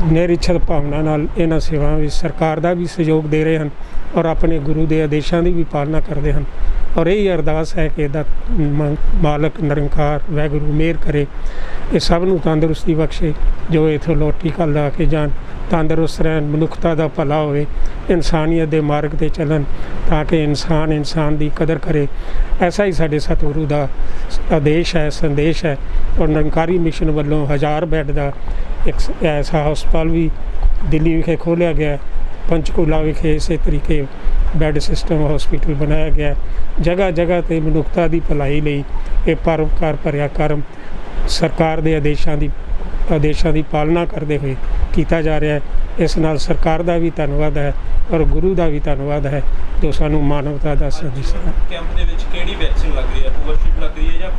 ਨਿਰਇੱਛਤ ਭਾਵਨਾ ਨਾਲ ਇਹਨਾਂ ਸੇਵਾਵਾਂ ਵਿੱਚ ਸਰਕਾਰ ਦਾ ਵੀ ਸਹਿਯੋਗ ਦੇ ਰਹੇ ਹਨ ਔਰ ਆਪਣੇ ਗੁਰੂ ਦੇ ਆਦੇਸ਼ਾਂ ਦੀ ਵੀ ਪਾਲਣਾ ਕਰਦੇ ਹਨ। ਔਰ ਇਹ ਅਰਦਾਸ ਹੈ ਕਿ ਇਹਦਾ ਮਾਲਕ ਨਿਰੰਕਾਰ ਵਾਹਿਗੁਰੂ ਮਿਹਰ ਕਰੇ, ਇਹ ਸਭ ਨੂੰ ਤੰਦਰੁਸਤੀ ਬਖਸ਼ੇ ਜੋ ਇੱਥੋਂ ਲੋਕ ਟੀਕਾ ਲਾ ਕੇ ਜਾਣ, ਤੰਦਰੁਸਤ ਰਹਿਣ, ਮਨੁੱਖਤਾ ਦਾ ਭਲਾ ਹੋਵੇ, ਇਨਸਾਨੀਅਤ ਦੇ ਮਾਰਗ 'ਤੇ ਚੱਲਣ ਤਾਂ ਕਿ ਇਨਸਾਨ ਦੀ ਕਦਰ ਕਰੇ। ਐਸਾ ਹੀ ਸਾਡੇ ਸਤਿਗੁਰੂ ਦਾ ਆਦੇਸ਼ ਹੈ, ਸੰਦੇਸ਼ ਹੈ। ਔਰ ਨਿਰੰਕਾਰੀ ਮਿਸ਼ਨ ਵੱਲੋਂ 1000 ਬੈੱਡ ਦਾ ਇੱਕ ਐਸਾ ਹਸਪਤਾਲ ਵੀ ਦਿੱਲੀ ਵਿਖੇ ਖੋਲ੍ਹਿਆ ਗਿਆ। ਪੰਚਕੂਲਾ ਵਿਖੇ ਇਸੇ ਤਰੀਕੇ ਬੈੱਡ ਸਿਸਟਮ ਹਸਪੀਟਲ ਬਣਾਇਆ ਗਿਆ। ਜਗ੍ਹਾ ਜਗ੍ਹਾ 'ਤੇ ਮਨੁੱਖਤਾ ਦੀ ਭਲਾਈ ਲਈ ਇਹ ਪਰਉਪਕਾਰ ਭਰਿਆ ਕਰਮ ਸਰਕਾਰ ਦੇ ਆਦੇਸ਼ਾਂ ਦੀ ਪਾਲਣਾ ਕਰਦੇ ਹੋਏ ਕੀਤਾ ਜਾ ਰਿਹਾ ਹੈ। ਇਸ ਨਾਲ ਸਰਕਾਰ ਦਾ ਵੀ ਧੰਨਵਾਦ ਹੈ ਔਰ ਗੁਰੂ ਦਾ ਵੀ ਧੰਨਵਾਦ ਹੈ ਜੋ ਸਾਨੂੰ ਮਾਨਵਤਾ ਦਾ ਸੰਦੇਸ਼ ਹੈ। ਕੈਂਪ ਦੇ ਵਿੱਚ ਕਿਹੜੀ ਵੈਕਸੀਨ ਲੱਗ ਰਹੀ ਹੈ? ਕੋਵਿਸ਼ੀਲਡ ਲੱਗ ਰਹੀ ਹੈ ਜਾਂ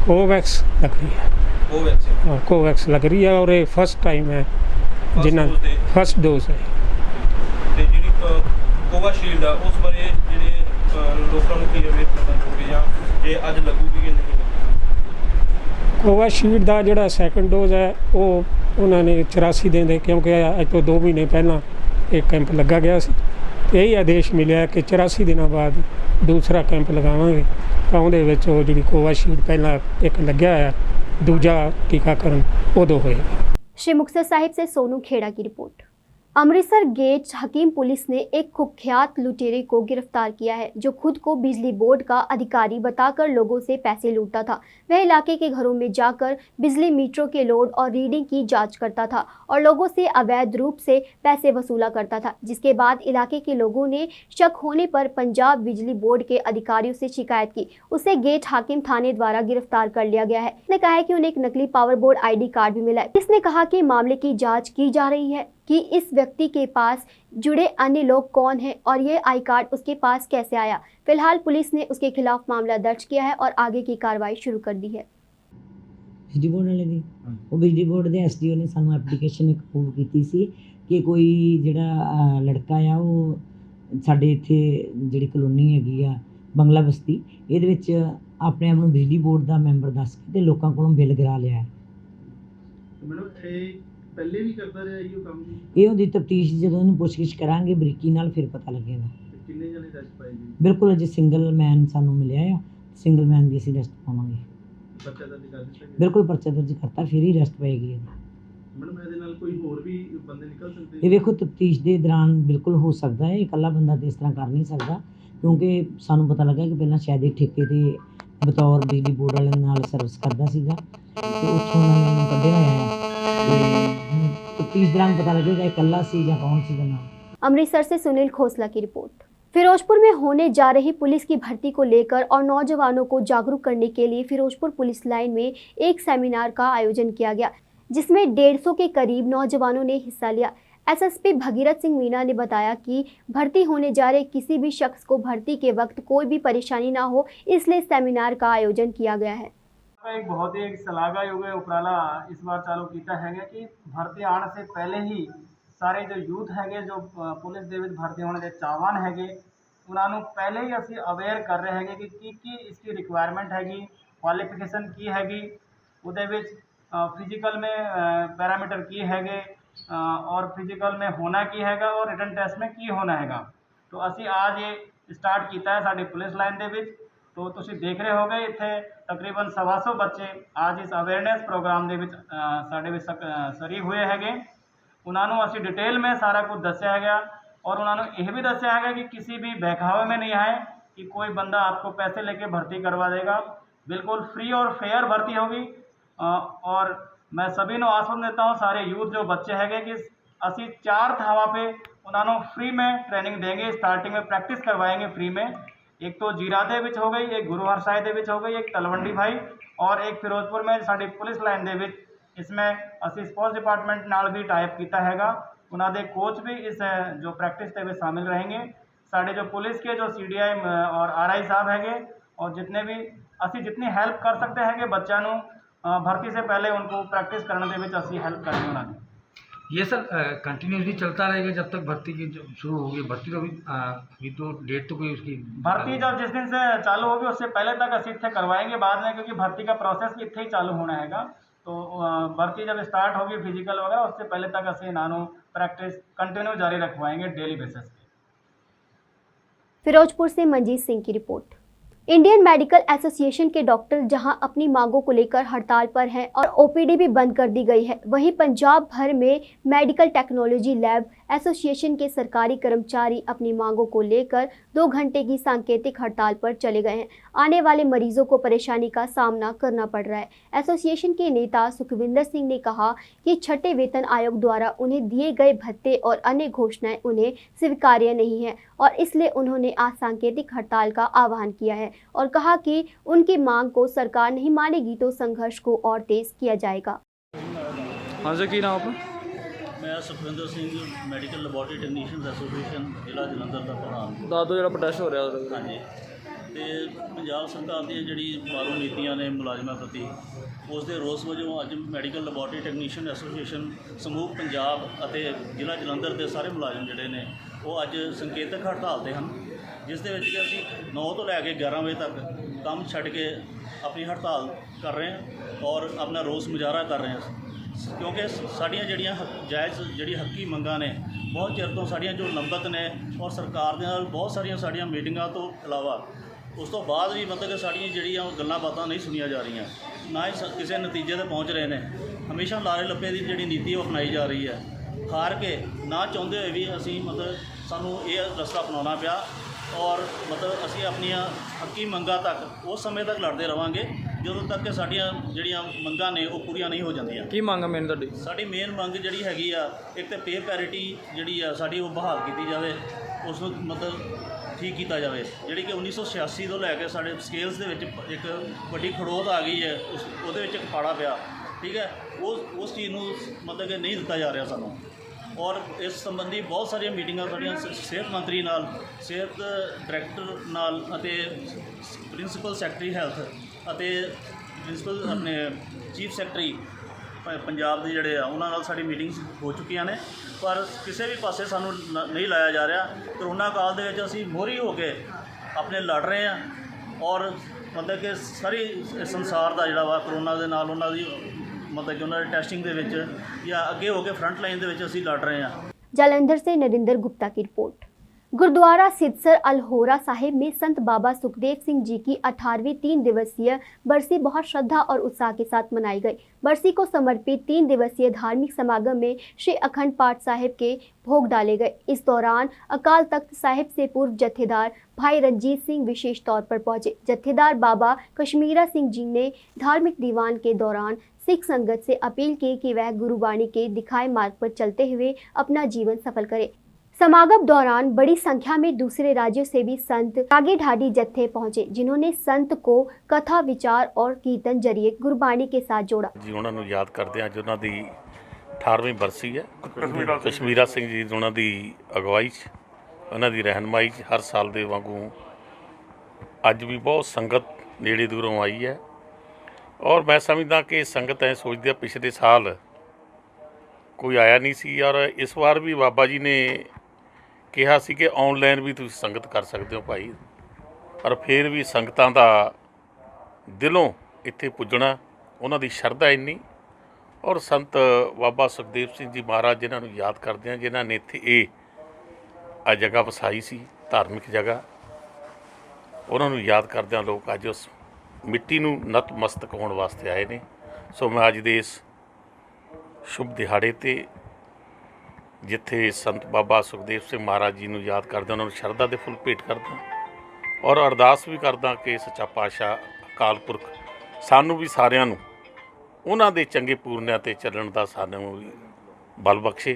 ਕੋਵੈਕਸ ਲੱਗ ਰਹੀ ਹੈ। ਹਾਂ, ਕੋਵੈਕਸ ਲੱਗ ਰਹੀ ਹੈ ਔਰ ਇਹ ਫਸਟ ਟਾਈਮ ਹੈ ਜਿਨ੍ਹਾਂ ਫਸਟ ਡੋਜ਼ ਹੈ। ਤੇ ਜਿਹੜੀ ਕੋਵਿਸ਼ੀਲਡ ਆ ਉਸ ਬਾਰੇ ਜਿਹੜੇ ਲੋਕਾਂ ਨੂੰ ਕੀ ਅਵੇਅਰ ਕਰਨਾ ਚਾਹੋਗੇ ਜਾਂ ਇਹ ਅੱਜ ਲੱਗੂਗੀ ਕਿ ਨਹੀਂ? ਕੋਵਿਸ਼ੀਲਡ ਦਾ ਜਿਹੜਾ ਸੈਕੰਡ ਡੋਜ਼ ਹੈ ਉਹ ਉਹਨਾਂ ਨੇ 84 ਦਿਨ ਦੇ, ਕਿਉਂਕਿ ਅੱਜ ਤੋਂ 2 ਮਹੀਨੇ ਪਹਿਲਾਂ ਇਹ ਕੈਂਪ ਲੱਗਾ ਗਿਆ ਸੀ। ਇਹ ਹੀ ਆਦੇਸ਼ ਮਿਲਿਆ ਕਿ 84 ਦਿਨਾਂ ਬਾਅਦ ਦੂਸਰਾ ਕੈਂਪ ਲਗਾਵਾਂਗੇ ਤਾਂ ਉਹਦੇ ਵਿੱਚ ਉਹ ਜਿਹੜੀ ਕੋਵਿਸ਼ੀਲਡ ਪਹਿਲਾਂ ਇੱਕ ਲੱਗਿਆ ਹੋਇਆ, ਦੂਜਾ ਟੀਕਾਕਰਨ ਉਦੋਂ ਹੋਏਗਾ। श्री मुक्तसर साहिब से सोनू खेड़ा की रिपोर्ट। अमृतसर गेट हकीम पुलिस ने एक कुख्यात लुटेरे को गिरफ्तार किया है जो खुद को बिजली बोर्ड का अधिकारी बताकर लोगों से पैसे लूटता था। वह इलाके के घरों में जाकर बिजली मीटरों के लोड और रीडिंग की जांच करता था और लोगों से अवैध रूप से पैसे वसूला करता था, जिसके बाद इलाके के लोगों ने शक होने पर पंजाब बिजली बोर्ड के अधिकारियों से शिकायत की। उसे गेट हाकिम थाने द्वारा गिरफ्तार कर लिया गया है। उसने कहा है कि उन्हें एक नकली पावर बोर्ड ID कार्ड भी मिला है। इसने कहा कि मामले की जाँच की जा रही है कि इस व्यक्ति के पास जुड़े अन्य लोग कौन हैं और ये आई कार्ड उसके पास कैसे आया। फिलहाल पुलिस ने उसके खिलाफ मामला दर्ज किया है और आगे की कार्रवाई शुरू कर दी है। बिजली बोर्ड वाले दी वो बिजली बोर्ड के SDO ने सानू एप्लीकेशन एक अप्रूव की सी कि कोई जिहड़ा लड़का आ वो साडे इत्थे जिहड़ी कलोनी हैगी आ बंगला बस्ती इहदे विच अपने आप नूं बिजली बोर्ड का मैंबर दस के ते लोकां कोलों बिल गिरा लिया है। पहले भी करता रहा ये काम जी? ਇਹ ਉਹਦੀ ਤਫਤੀਸ਼ ਜਦੋਂ ਇਹਨੂੰ ਪੁੱਛਗਿੱਛ ਕਰਾਂਗੇ ਬਰੀਕੀ ਨਾਲ ਫਿਰ ਪਤਾ ਲੱਗੇਗਾ। ਕਿੰਨੇ ਜਣੇ ਰੈਸਟ ਪਾਏ ਜੀ? ਬਿਲਕੁਲ ਅਜੇ ਸਿੰਗਲ ਮੈਨ ਸਾਨੂੰ ਮਿਲਿਆ ਆ, ਸਿੰਗਲ ਮੈਨ ਦੀ ਅਸੀਂ ਰੈਸਟ ਪਾਵਾਂਗੇ। ਬੱਚਾ ਦਾ ਨਿਕਾਲ ਦਿੱਤਾ ਗਿਆ? ਬਿਲਕੁਲ ਪਰਚਾ ਦਰਜ ਕਰਤਾ ਫਿਰ ਹੀ ਰੈਸਟ ਪਏਗੀ ਇਹਦੀ। ਮੈਡਮ ਇਹਦੇ ਨਾਲ ਕੋਈ ਹੋਰ ਵੀ ਬੰਦੇ ਨਿਕਲ ਸਕਦੇ? ਇਹ ਵੇਖੋ ਤਫਤੀਸ਼ ਦੇ ਦੌਰਾਨ ਬਿਲਕੁਲ ਹੋ ਸਕਦਾ ਹੈ, ਇਕੱਲਾ ਬੰਦਾ ਤੇ ਇਸ ਤਰ੍ਹਾਂ ਕਰ ਨਹੀਂ ਸਕਦਾ ਕਿਉਂਕਿ ਸਾਨੂੰ ਪਤਾ ਲੱਗਾ ਕਿ ਪਹਿਲਾਂ ਸ਼ਾਇਦ ਇਹ ਠੇਕੇ ਤੇ ਬਤੌਰ ਬਿਜਲੀ ਬੋਰਡ ਵਾਲਿਆਂ ਨਾਲ ਸਰਵਿਸ ਕਰਦਾ ਸੀਗਾ ਤੇ ਉੱਥੋਂ ਉਹਨਾਂ ਨੇ ਇਹਨੂੰ ਕੱਢਿਆ ਹੋਇਆ ਹੈ ਤੇ ਤਫਤੀਸ਼ ਦੌਰਾਨ ਪਤਾ ਲੱਗੇਗਾ ਇਕੱਲਾ ਸੀ ਜਾਂ ਕੌਣ ਸੀ ਦਾ ਨਾਮ। अमृतसर से सुनील खोसला की रिपोर्ट। फिरोजपुर में होने जा रही पुलिस की भर्ती को लेकर और नौजवानों को जागरूक करने के लिए फिरोजपुर पुलिस लाइन में एक सेमिनार का आयोजन किया गया, जिसमें 150 के करीब नौजवानों ने हिस्सा लिया। SSP भगीरथ सिंह मीणा ने बताया कि भर्ती होने जा रहे किसी भी शख्स को भर्ती के वक्त कोई भी परेशानी ना हो, इसलिए सेमिनार का आयोजन किया गया है। एक बहुत ही सलाहयोग उपराला इस बार चालू किया है कि भर्ती आने से पहले ही सारे जो यूथ है जो पुलिस दे विच भर्ती होने के चाहवान है उन्होंने पहले ही असी अवेयर कर रहे हैं कि की इसकी रिक्वायरमेंट हैगी, क्वालिफिकेशन की हैगी, उहदे विच फिजिकल में पैरामीटर की हैगे और फिजिकल में होना की हैगा और रिटन टेस्ट में की होना हैगा। तो असी आज ये स्टार्ट किया है साडी पुलिस लाइन दे विच। तो तुसीं देख रहे होगे इत्थे तकरीबन 125 बच्चे आज इस अवेयरनेस प्रोग्राम दे विच साडे विच शरीक हुए हैगे। उन्होंने असी डिटेल में सारा कुछ दस्या गया और उन्होंने यह भी दस्या है कि किसी भी बहकावे में नहीं आए कि कोई बंदा आपको पैसे लेके भर्ती करवा देगा। बिल्कुल फ्री और फेयर भर्ती होगी और मैं सभी को आश्वासन देता हूँ सारे यूथ जो बच्चे हैं कि असी 4 थावां पे उन्होंने फ्री में ट्रेनिंग देंगे। स्टार्टिंग में प्रैक्टिस करवाएंगे फ्री में। एक तो जीरा दे विच हो गई, एक गुरु हरसाए दे विच हो गई, एक तलवंडी भाई और एक फिरोजपुर में साडी पुलिस लाइन दे विच। इसमें असी स्पोर्ट्स डिपार्टमेंट नाल भी टाइप किया हैगा। उन्होंने कोच भी इस जो प्रैक्टिस के में शामिल रहेंगे। साढ़े जो पुलिस के जो CDI और RI साहब हैगे और जितने भी असी जितनी हेल्प कर सकते हैं कि बच्चों को भर्ती से पहले उनको प्रैक्टिस करने के विच असी हेल्प करेंगे उन्होंने। ये सर कंटिन्यूसली चलता रहेगा जब तक भर्ती की शुरू होगी? भर्ती तो अभी तो डेट तो कोई उसकी भर्ती जब जिस दिन से चालू होगी उससे पहले तक असी इतने करवाएंगे बाद में, क्योंकि भर्ती का प्रोसेस भी इतने ही चालू होना हैगा। तो भर्ती जब स्टार्ट होगी फिजिकल वगैरह उससे पहले तक असी इन्होंने प्रैक्टिस कंटिन्यू जारी रखवाएंगे डेली बेसिस पे। फिरोजपुर से मंजीत सिंह की रिपोर्ट। इंडियन मेडिकल एसोसिएशन के डॉक्टर जहां अपनी मांगों को लेकर हड़ताल पर हैं और OPD भी बंद कर दी गई है, वहीं पंजाब भर में मेडिकल टेक्नोलॉजी लैब एसोसिएशन के सरकारी कर्मचारी अपनी मांगों को लेकर 2 घंटे की सांकेतिक हड़ताल पर चले गए हैं। आने वाले मरीजों को परेशानी का सामना करना पड़ रहा है। एसोसिएशन के नेता सुखविंदर सिंह ने कहा कि छठे वेतन आयोग द्वारा उन्हें दिए गए भत्ते और अन्य घोषणाएं उन्हें स्वीकार्य नहीं है और इसलिए उन्होंने आज सांकेतिक हड़ताल का आह्वान किया है और कहा कि उनकी मांग को सरकार नहीं मानेगी तो संघर्ष को और तेज किया जाएगा। हाँ जी, की नाम आपका? मैं Sukhwinder Singh medical laboratory technician association जिला जलंधर का प्रधान। ਦੱਸ ਦਿਓ ਜਿਹੜਾ ਪ੍ਰੋਟੈਸਟ ਹੋ ਰਿਹਾ ਉਹਦਾ। ਹਾਂਜੀ ਤੇ ਪੰਜਾਬ ਸਰਕਾਰ ਦੀਆਂ ਜਿਹੜੀ ਬਾਹਰੋਂ ਨੀਤੀਆਂ ਨੇ ਮੁਲਾਜ਼ਮਾਂ ਪ੍ਰਤੀ ਉਸ ਦੇ ਰੋਸ ਵਜੋਂ ਅੱਜ ਮੈਡੀਕਲ ਲੈਬੋਰੇਟਰੀ ਟੈਕਨੀਸ਼ੀਅਨ ਐਸੋਸੀਏਸ਼ਨ ਸਮੂਹ ਪੰਜਾਬ ਅਤੇ ਜ਼ਿਲ੍ਹਾ ਜਲੰਧਰ ਦੇ ਸਾਰੇ ਮੁਲਾਜ਼ਮ ਜਿਹੜੇ ਨੇ ਉਹ ਅੱਜ ਸੰਕੇਤਕ ਹੜਤਾਲ 'ਤੇ ਹਨ, ਜਿਸ ਦੇ ਵਿੱਚ ਕਿ ਅਸੀਂ 9 ਤੋਂ ਲੈ ਕੇ 11 ਵਜੇ ਤੱਕ ਕੰਮ ਛੱਡ ਕੇ ਆਪਣੀ ਹੜਤਾਲ ਕਰ ਰਹੇ ਹਾਂ ਔਰ ਆਪਣਾ ਰੋਸ ਮੁਜ਼ਾਹਰਾ ਕਰ ਰਹੇ ਹਾਂ। ਕਿਉਂਕਿ ਸਾਡੀਆਂ ਜਿਹੜੀਆਂ ਜਾਇਜ਼ ਜਿਹੜੀ ਹੱਕੀ ਮੰਗਾਂ ਨੇ ਬਹੁਤ ਚਿਰ ਤੋਂ ਸਾਡੀਆਂ ਜੋ ਲੰਬਤ ਨੇ ਔਰ ਸਰਕਾਰ ਦੇ ਨਾਲ ਬਹੁਤ ਸਾਰੀਆਂ ਸਾਡੀਆਂ ਮੀਟਿੰਗਾਂ ਤੋਂ ਇਲਾਵਾ ਉਸ ਤੋਂ ਬਾਅਦ ਵੀ ਮਤਲਬ ਕਿ ਸਾਡੀਆਂ ਜਿਹੜੀਆਂ ਗੱਲਾਂ ਬਾਤਾਂ ਨਹੀਂ ਸੁਣੀਆਂ ਜਾ ਰਹੀਆਂ, ਨਾ ਹੀ ਕਿਸੇ ਨਤੀਜੇ 'ਤੇ ਪਹੁੰਚ ਰਹੇ ਨੇ। ਹਮੇਸ਼ਾ ਲਾਰੇ ਲੱਪੇ ਦੀ ਜਿਹੜੀ ਨੀਤੀ ਉਹ ਅਪਣਾਈ ਜਾ ਰਹੀ ਹੈ ਹਾਰ ਕੇ ਨਾ ਚਾਹੁੰਦੇ ਹੋਏ ਵੀ ਅਸੀਂ ਮਤਲਬ ਸਾਨੂੰ ਇਹ ਰਸਤਾ ਅਪਣਾਉਣਾ ਪਿਆ ਔਰ ਮਤਲਬ ਅਸੀਂ ਆਪਣੀਆਂ ਹੱਕੀ ਮੰਗਾਂ ਤੱਕ ਉਸ ਸਮੇਂ ਤੱਕ ਲੜਦੇ ਰਵਾਂਗੇ ਜਦੋਂ ਤੱਕ ਕਿ ਸਾਡੀਆਂ ਜਿਹੜੀਆਂ ਮੰਗਾਂ ਨੇ ਉਹ ਪੂਰੀਆਂ ਨਹੀਂ ਹੋ ਜਾਂਦੀਆਂ। ਕੀ ਮੰਗ ਮੇਨ ਤੁਹਾਡੀ? ਸਾਡੀ ਮੇਨ ਮੰਗ ਜਿਹੜੀ ਹੈਗੀ ਆ, ਇੱਕ ਤਾਂ ਪੇ ਪੈਰਿਟੀ ਜਿਹੜੀ ਆ ਸਾਡੀ ਉਹ ਬਹਾਲ ਕੀਤੀ ਜਾਵੇ, ਉਸ ਨੂੰ ਮਤਲਬ ਠੀਕ ਕੀਤਾ ਜਾਵੇ। ਜਿਹੜੀ ਕਿ 1986 ਤੋਂ ਲੈ ਕੇ ਸਾਡੇ ਸਕੇਲਸ ਦੇ ਵਿੱਚ ਇੱਕ ਵੱਡੀ ਖੜੋਤ ਆ ਗਈ ਹੈ, ਉਹਦੇ ਵਿੱਚ ਇੱਕ ਪਾੜਾ ਪਿਆ, ਠੀਕ ਹੈ। ਉਸ ਚੀਜ਼ ਨੂੰ ਮਤਲਬ ਕਿ ਨਹੀਂ ਦਿੱਤਾ ਜਾ ਰਿਹਾ ਸਾਨੂੰ। ਔਰ ਇਸ ਸੰਬੰਧੀ ਬਹੁਤ ਸਾਰੀਆਂ ਮੀਟਿੰਗਾਂ ਸਾਡੀਆਂ ਸਿਹਤ ਮੰਤਰੀ ਨਾਲ, ਸਿਹਤ ਡਾਇਰੈਕਟਰ ਨਾਲ ਅਤੇ ਪ੍ਰਿੰਸੀਪਲ ਸੈਕਟਰੀ ਹੈਲਥ ਅਤੇ ਪ੍ਰਿੰਸੀਪਲ ਆਪਣੇ ਚੀਫ ਸੈਕਟਰੀ ਪੰਜਾਬ ਦੇ ਜਿਹੜੇ ਆ ਉਹਨਾਂ ਨਾਲ ਸਾਡੀ ਮੀਟਿੰਗਸ ਹੋ ਚੁੱਕੀਆਂ ਨੇ, ਪਰ ਕਿਸੇ ਵੀ ਪਾਸੇ ਸਾਨੂੰ ਨਹੀਂ ਲਾਇਆ ਜਾ ਰਿਹਾ। ਕਰੋਨਾ ਕਾਲ ਦੇ ਵਿੱਚ ਅਸੀਂ ਮੋਹਰੀ ਹੋ ਕੇ ਆਪਣੇ ਲੜ ਰਹੇ ਹਾਂ ਔਰ ਮਤਲਬ ਕਿ ਸਾਰੀ ਸੰਸਾਰ ਦਾ ਜਿਹੜਾ ਵਾ ਕਰੋਨਾ ਦੇ ਨਾਲ ਉਹਨਾਂ ਦੀ मतलब कि उन्होंने टेस्टिंग के विच या अगे हो के फ्रंट लाइन के विच असीं लड़ रहे हैं। जालंधर से नरिंदर गुप्ता की रिपोर्ट। गुरुद्वारा सिद्धसर अलहोरा साहिब में संत बाबा सुखदेव सिंह जी की 18वीं 3 दिवसीय बरसी बहुत श्रद्धा और उत्साह के साथ मनाई गई। बरसी को समर्पित 3 दिवसीय धार्मिक समागम में श्री अखंड पाठ साहिब के भोग डाले गए। इस दौरान अकाल तख्त साहिब से पूर्व जत्थेदार भाई रंजीत सिंह विशेष तौर पर पहुंचे। जत्थेदार बाबा कश्मीरा सिंह जी ने धार्मिक दीवान के दौरान सिख संगत से अपील की कि वह गुरुवाणी के दिखाए मार्ग पर चलते हुए अपना जीवन सफल करे। समागम दौरान बड़ी संख्या में दूसरे राज्यों से भी संत रागी ढाडी जत्थे पहुंचे, जिन्होंने संत को कथा विचार और कीर्तन जरिए गुरबाणी के साथ जोड़ा। जी उन्होंने याद करते हैं, जो उन्हों की 18वीं बरसी है, कश्मीरा सिंह जी उन्हों की अगवाई उन्हों की रहनमाई हर साल के वांगू अज भी बहुत संगत नेड़े दूरों आई है और मैं समझदा कि संगत ऐ सोचती है पिछले साल कोई आया नहीं सी और इस बार भी बाबा जी ने कहा सी कि ऑनलाइन भी तुम संगत कर सकते हो भाई, पर फिर भी संगतां दा दिलों इत्थे पुजना उन्हां दी शरधा इन्नी और संत बाबा सुखदेव सिंह जी महाराज जिन्हां नूं याद करते हैं, जिन्हां ने इत्थे ये आ जगह वसाई सी धार्मिक जगह, उन्हां नूं याद करदे लोग अज उस मिट्टी नूं नतमस्तक होने वास्ते आए ने। सो मैं अज दे इस शुभ दिहाड़े ते जिथे संत बाबा सुखदेव सिंह महाराज जी नूं याद करदा उन्हां नूं शरधा दे फुल भेट करदा और अरदास भी करदा कि सच्चा पातशाह अकाल पुरख सानूं भी सारिआं नूं उन्हां दे चंगे पूरनिਆਂ ते ਚੱਲਣ ਦਾ ਸਾਨੂੰ बल बख्शे।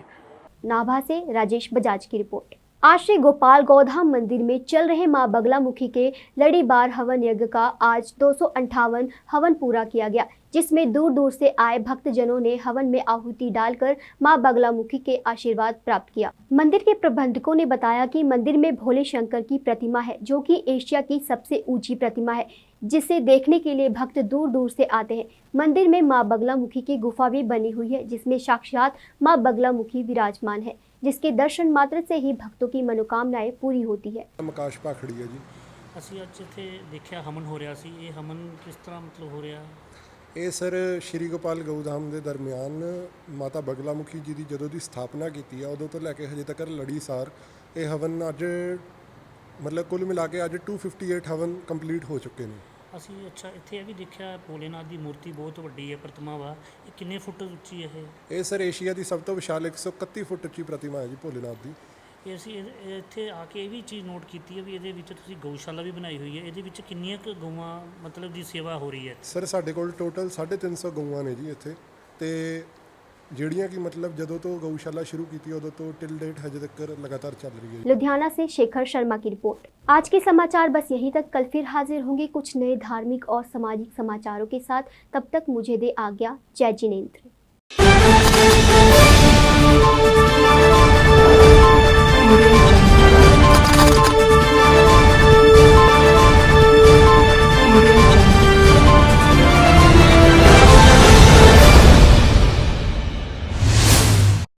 नाभा से राजेश बजाज की रिपोर्ट। आज श्री गोपाल गौधाम मंदिर में चल रहे मां बगलामुखी के लड़ीबार हवन यज्ञ का आज 258 हवन पूरा किया गया, जिसमें दूर दूर से आए भक्तजनों ने हवन में आहुति डालकर मां बगलामुखी के आशीर्वाद प्राप्त किया। मंदिर के प्रबंधकों ने बताया कि मंदिर में भोले शंकर की प्रतिमा है, जो कि एशिया की सबसे ऊंची प्रतिमा है, जिसे देखने के लिए भक्त दूर दूर से आते हैं। मंदिर में मां बगलामुखी की गुफा भी बनी हुई है, जिसमें साक्षात मां बगलामुखी विराजमान है, जिसके दर्शन मात्र से ही भक्तों की मनोकामनाएं पूरी होती है। आकाश भाखड़ी है जी। ਅਸੀਂ ਅੱਜ ਇੱਥੇ ਦੇਖਿਆ ਹਵਨ ਹੋ ਰਿਹਾ ਸੀ। ਇਹ ਹਵਨ ਕਿਸ ਤਰ੍ਹਾਂ ਮਤਲਬ ਹੋ ਰਿਹਾ? ਇਹ ਸਰ ਸ਼੍ਰੀ ਗੋਪਾਲ ਗਊਧਾਮ ਦੇ ਦਰਮਿਆਨ ਮਾਤਾ ਬਗਲਾਮੁਖੀ ਜੀ ਦੀ ਜਦੋਂ ਦੀ ਸਥਾਪਨਾ ਕੀਤੀ ਆ ਉਦੋਂ ਤੋਂ ਲੈ ਕੇ ਹਜੇ ਤੱਕ ਲੜੀਸਾਰ ਇਹ ਹਵਨ ਅੱਜ ਮਤਲਬ ਕੁੱਲ ਮਿਲਾ ਕੇ ਅੱਜ 258 ਹਵਨ ਕੰਪਲੀਟ ਹੋ ਚੁੱਕੇ ਨੇ। ਅਸੀਂ ਅੱਛਾ ਇੱਥੇ ਇਹ ਵੀ ਦੇਖਿਆ ਭੋਲੇਨਾਥ ਦੀ ਮੂਰਤੀ ਬਹੁਤ ਵੱਡੀ ਹੈ, ਪ੍ਰਤਿਮਾ ਵਾ। ਇਹ ਕਿੰਨੇ ਫੁੱਟ ਉੱਚੀ ਹੈ? ਇਹ ਸਰ ਏਸ਼ੀਆ ਦੀ ਸਭ ਤੋਂ ਵਿਸ਼ਾਲ 131 ਫੁੱਟ ਉੱਚੀ ਪ੍ਰਤਿਮਾ ਹੈ ਜੀ ਭੋਲੇਨਾਥ ਦੀ। ਇਹ ਅਸੀਂ ਇੱਥੇ ਆ ਕੇ ਇਹ ਵੀ ਚੀਜ਼ ਨੋਟ ਕੀਤੀ ਹੈ ਵੀ ਇਹਦੇ ਵਿੱਚ ਤੁਸੀਂ ਗਊਸ਼ਾਲਾ ਵੀ ਬਣਾਈ ਹੋਈ ਹੈ। ਇਹਦੇ ਵਿੱਚ ਕਿੰਨੀਆਂ ਕੁ ਗਊਆਂ ਮਤਲਬ ਦੀ ਸੇਵਾ ਹੋ ਰਹੀ ਹੈ? ਸਰ ਸਾਡੇ ਕੋਲ ਟੋਟਲ 350 ਗਊਆਂ ਨੇ ਜੀ ਇੱਥੇ, ਤੇ ਜਿਹੜੀਆਂ ਕਿ मतलब ਜਦੋਂ ਤੋਂ गौशाला शुरू की उदों तो टिल डेट हजे तक लगातार चल रही है। लुधियाना से शेखर शर्मा की रिपोर्ट। आज के समाचार बस यहीं तक। कल फिर हाजिर होंगे कुछ नए धार्मिक और सामाजिक समाचारों के साथ। तब तक मुझे दे आज्ञा। जय जिनेंद्र।